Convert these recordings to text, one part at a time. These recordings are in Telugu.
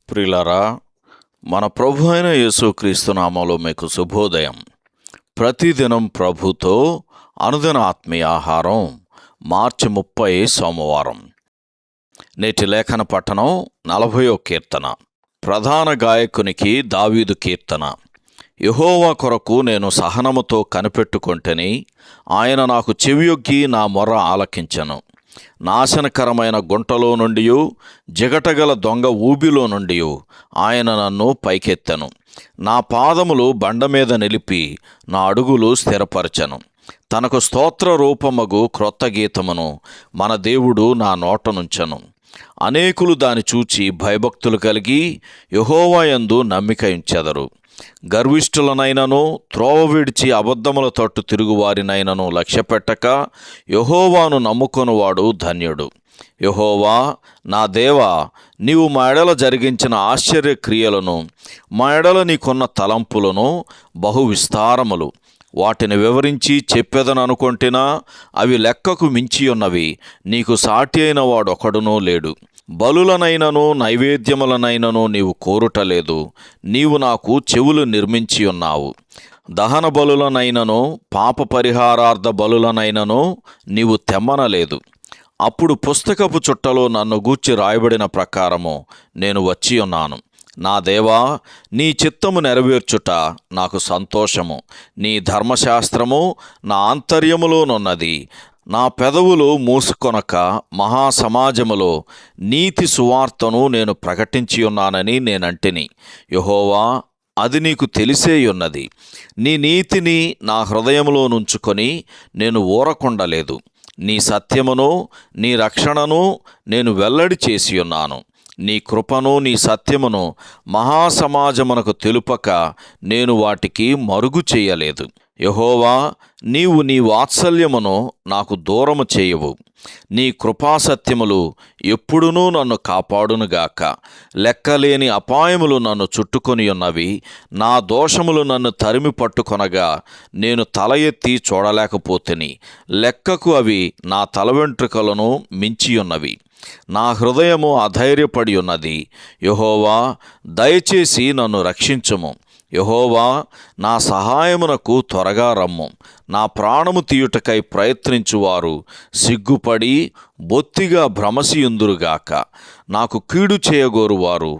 ప్రియులారా, మన ప్రభు అయిన యేసుక్రీస్తు నామములో మీకు శుభోదయం. ప్రతిదినం ప్రభుతో అనుదిన ఆత్మీయ ఆహారం. మార్చి 30 సోమవారం. నేటి లేఖన పఠనం 40వ కీర్తన. ప్రధాన గాయకునికి దావీదు కీర్తన. యెహోవా కొరకు నేను సహనముతో కనిపెట్టుకొంటిని, ఆయన నాకు చెవియొగ్గి నా మొర్ర ఆలకించెను. నాశనకరమైన గుంటలో నుండియు జిగటగల దొంగ ఊబిలో నుండియు ఆయన నన్ను పైకెత్తెను. నా పాదములు బండమీద నిలిపి నా అడుగులు స్థిరపరచెను. తనకు స్తోత్ర రూపమగు క్రొత్త గీతమును మన దేవుడు నా నోట నుంచెను. అనేకులు దాని చూచి భయభక్తులు కలిగి యెహోవా యందు నమ్మిక ఉంచెదరు. గర్విష్ఠులనైనను త్రోవ విడిచి అబద్ధముల తట్టు తిరుగువారినైనను లక్ష్యపెట్టక యెహోవాను నమ్ముకొనువాడు ధన్యుడు. యెహోవా నా దేవా, నీవు మా ఎడల జరిగించిన ఆశ్చర్యక్రియలను, మా ఎడల నీకున్న తలంపులను బహు విస్తారములు. వాటిని వివరించి చెప్పెదననుకొంటినా అవి లెక్కకు మించియున్నవి. నీకు సాటి అయిన వాడొకడునూ లేడు. బలులనైనను నైవేద్యములనైనను నీవు కోరుటలేదు. నీవు నాకు చెవులు నిర్మించి ఉన్నావు. దహన బలులనైనను పాప పరిహారార్థ బలులనైనను నీవు తెమ్మనలేదు. అప్పుడు పుస్తకపు చుట్టలో నన్ను గూర్చి రాయబడిన ప్రకారము నేను వచ్చి ఉన్నాను. నా దేవా, నీ చిత్తము నెరవేర్చుట నాకు సంతోషము. నీ ధర్మశాస్త్రము నా ఆంతర్యములోనున్నది. నా పెదవులు మూసుకొనక మహాసమాజములో నీతి సువార్తను నేను ప్రకటించి ఉన్నానని నేనంటిని. యెహోవా, అది నీకు తెలిసేయున్నది. నీ నీతిని నా హృదయములో నుంచుకొని నేను ఊరకుండలేదు. నీ సత్యమును నీ రక్షణను నేను వెల్లడి చేసి ఉన్నాను. నీ కృపను నీ సత్యమును మహాసమాజమునకు తెలుపక నేను వాటికి మరుగు చేయలేదు. యెహోవా, నీవు నీ వాత్సల్యమును నాకు దూరము చేయవు. నీ కృపాసత్యములు ఎప్పుడునూ నన్ను కాపాడునుగాక. లెక్కలేని అపాయములు నన్ను చుట్టుకొని ఉన్నవి. నా దోషములు నన్ను తరిమి పట్టుకొనగా నేను తల ఎత్తి చూడలేకపోతిని. లెక్కకు అవి నా తల వెంట్రుకలను మించియున్నవి. నా హృదయము అధైర్యపడి ఉన్నది. యెహోవా, దయచేసి నన్ను రక్షించుము. యెహోవా, నా సహాయమునకు త్వరగా రమ్ము. నా ప్రాణము తీయుటకై ప్రయత్నించువారు సిగ్గుపడి బొత్తిగా భ్రమసియుందురుగాక. నాకు కీడు చేయగోరువారు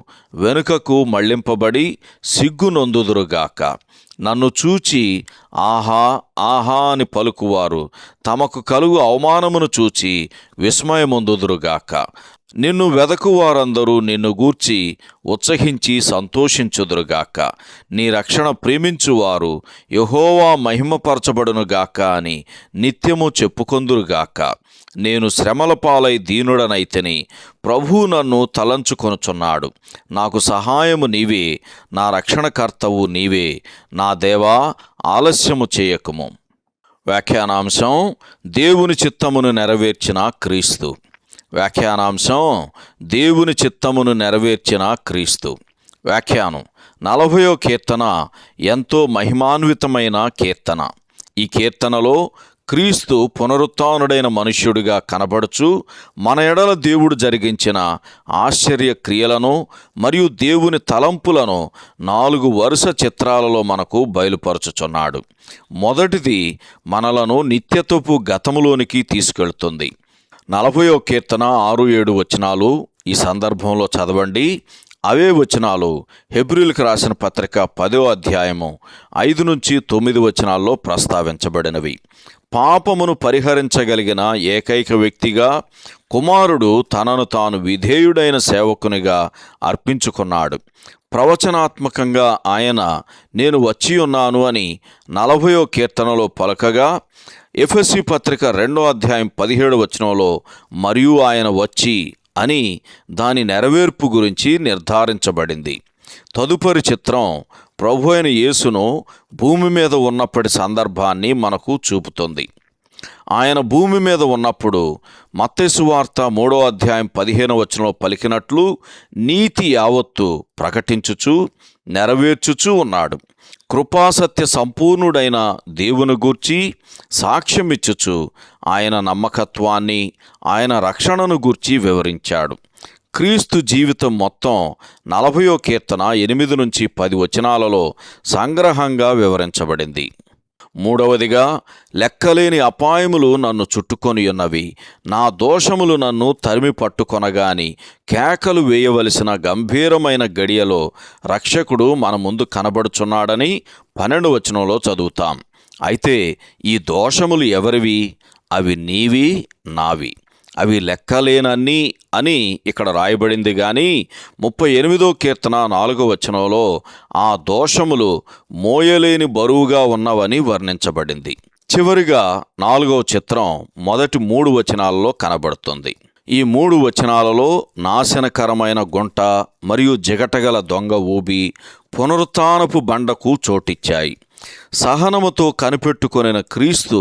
వెనుకకు మళ్లింపబడి సిగ్గునొందుదురుగాక. నన్ను చూచి ఆహా ఆహా అని పలుకువారు తమకు కలుగు అవమానమును చూచి విస్మయమొందుదురుగాక. నిన్ను వెదకువారందరూ నిన్ను గూర్చి ఉత్సహించి సంతోషించుదురుగాక. నీ రక్షణ ప్రేమించువారు యెహోవా మహిమపరచబడునుగాక అని నిత్యము చెప్పుకొందురుగాక. నేను శ్రమల పాలై దీనుడనైతిని. ప్రభువు నన్ను తలంచుకొనుచున్నాడు. నాకు సహాయము నీవే, నా రక్షణకర్తవు నీవే. నా దేవా, ఆలస్యము చేయకుము. వ్యాఖ్యానాంశం: దేవుని చిత్తమును నెరవేర్చిన క్రీస్తు. వ్యాఖ్యానాంశం: దేవుని చిత్తమును నెరవేర్చిన క్రీస్తు. వ్యాఖ్యానం: 40వ కీర్తన ఎంతో మహిమాన్వితమైన కీర్తన. ఈ కీర్తనలో క్రీస్తు పునరుత్థానుడైన మనుష్యుడిగా కనబడుచు మన ఎడల దేవుడు జరిగించిన ఆశ్చర్య క్రియలను మరియు దేవుని తలంపులను 4 వరుస చిత్రాలలో మనకు బయలుపరచుచున్నాడు. మొదటిది మనలను నిత్యత్వపు గతములోనికి తీసుకెళ్తుంది. 40వ కీర్తన 6-7 వచనాలు ఈ సందర్భంలో చదవండి. అవే వచనాలు హెబ్రీయులకు రాసిన పత్రిక 10వ అధ్యాయము 5-9 వచనాల్లో ప్రస్తావించబడినవి. పాపమును పరిహరించగలిగిన ఏకైక వ్యక్తిగా కుమారుడు తనను తాను విధేయుడైన సేవకునిగా అర్పించుకున్నాడు. ప్రవచనాత్మకంగా ఆయన నేను వచ్చి ఉన్నాను అని 40వ కీర్తనలో పలకగా, ఎఫెసీ పత్రిక 2వ అధ్యాయం 17వ వచనంలో మరియు ఆయన వచ్చి అని దాని నెరవేర్పు గురించి నిర్ధారించబడింది. తదుపరి చిత్రం ప్రభు అయిన యేసును భూమి మీద ఉన్నప్పటి సందర్భాన్ని మనకు చూపుతుంది. ఆయన భూమి మీద ఉన్నప్పుడు మత్తయి సువార్త 3వ అధ్యాయం 15వ వచనంలో పలికినట్లు నీతి యావత్తు ప్రకటించుచు నెరవేర్చుచూ ఉన్నాడు. కృపాసత్య సంపూర్ణుడైన దేవుని గూర్చి సాక్ష్యమిచ్చుచు ఆయన నమ్మకత్వాన్ని, ఆయన రక్షణను గూర్చి వివరించాడు. క్రీస్తు జీవితం మొత్తం 40వ కీర్తన 8 నుంచి 10 వచనాలలో సంగ్రహంగా వివరించబడింది. మూడవదిగా, లెక్కలేని అపాయములు నన్ను చుట్టుకొని ఉన్నవి, నా దోషములు నన్ను తరిమి పట్టుకొనగాని కేకలు వేయవలసిన గంభీరమైన గడియలో రక్షకుడు మన ముందు కనబడుచున్నాడని 12వ వచనంలో చదువుతాం. అయితే ఈ దోషములు ఎవరివి? అవి నీవి, నావి. అవి లెక్కలేనన్ని అని ఇక్కడ రాయబడింది. కానీ 38వ కీర్తన 4వ వచనంలో ఆ దోషములు మోయలేని బరువుగా ఉన్నవని వర్ణించబడింది. చివరిగా 4వ చిత్రం మొదటి 3 వచనాలలో కనబడుతుంది. ఈ 3 వచనాలలో నాశనకరమైన గుంట మరియు జిగటగల దొంగ ఊబి పునరుత్థానపు బండకు చోటిచ్చాయి. సహనముతో కనిపెట్టుకొనిన క్రీస్తు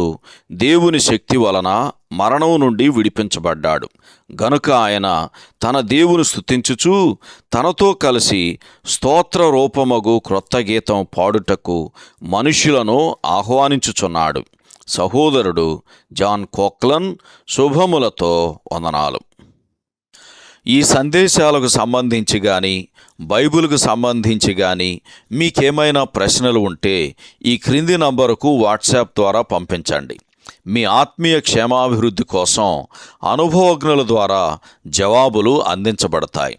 దేవుని శక్తి వలన మరణం నుండి విడిపించబడ్డాడు గనుక ఆయన తన దేవుని స్తుతించుచు తనతో కలిసి స్తోత్ర రూపమగు క్రొత్త గీతం పాడుటకు మనుష్యులను ఆహ్వానించుచున్నాడు. సహోదరుడు జాన్ కోక్లన్ శుభములతో వందనాలు. ఈ సందేశాలకు సంబంధించి కానీ బైబిల్కు సంబంధించి కానీ మీకేమైనా ప్రశ్నలు ఉంటే ఈ క్రింది నంబరుకు వాట్సాప్ ద్వారా పంపించండి. మీ ఆత్మీయ క్షేమాభివృద్ధి కోసం అనుభవజ్ఞుల ద్వారా జవాబులు అందించబడతాయి.